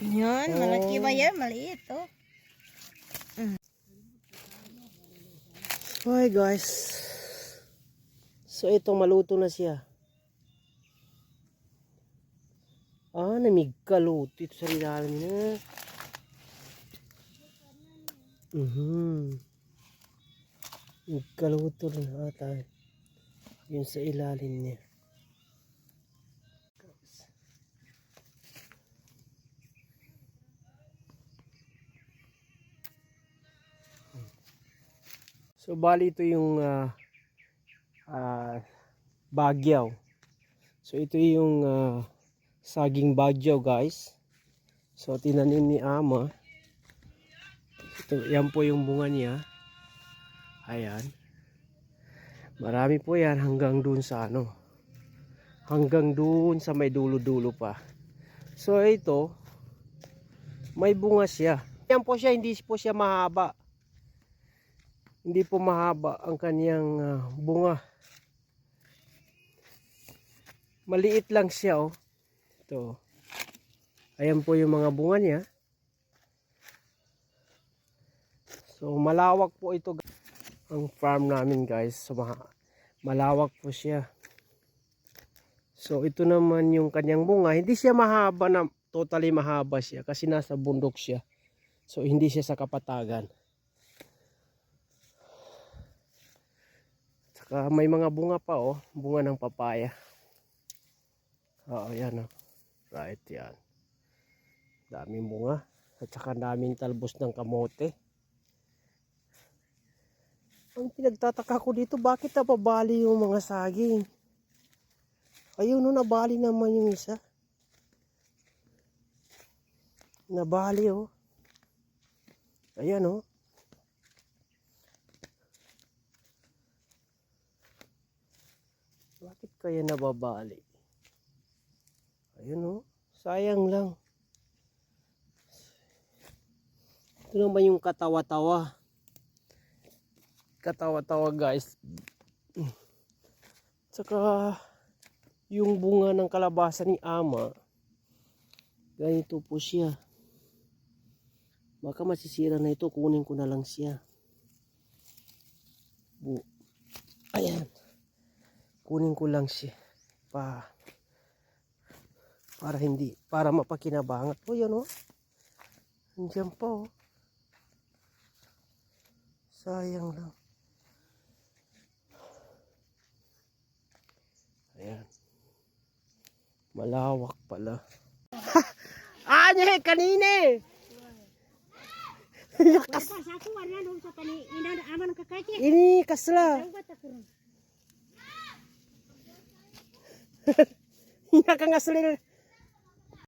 Yan, malaki ba yan? Maliit, oh. Hi guys. So ito maluto na siya. Namigkaluto ito sa ilalim niya. Migkaluto na ata. Yun sa ilalim niya. So bali ito yung bagyaw. So ito yung saging bagyaw guys. So tinanim ni ama. Ito, yan po yung bunga niya. Ayan. Marami po yan hanggang dun sa ano. Hanggang dun sa may dulo-dulo pa. So ito, may bunga siya. Yan po siya, hindi po siya mahaba. Hindi po mahaba ang kaniyang bunga. Maliit lang siya, oh. Ito. Ayan po yung mga bunga niya. So malawak po ito ang farm namin guys. So malawak po siya. So ito naman yung kanyang bunga. Hindi siya mahaba na totally mahaba siya kasi nasa bundok siya. So hindi siya sa kapatagan. Saka may mga bunga pa, oh, bunga ng papaya. Yan, oh. Right, yan. Daming bunga. At saka daming talbos ng kamote. Ang pinagtataka ko dito, bakit napabali yung mga saging? Ayun, no, nabali naman yung isa. Nabali, oh. Ayan, oh. Bakit kaya nababali? Ayun, oh. Sayang lang. Ito naman yung katawa-tawa. Katawa-tawa guys. Tsaka yung bunga ng kalabasa ni ama, ganito po siya. Baka masisira na ito, kunin ko na lang siya. Ayan. Kunin ko lang siya para mapakinabangan. Oh, yan, oh. Andiyan pa, oh. Sayang lang. Ayan. Malawak pala. Kanina. Ini kasla. Iya kang asli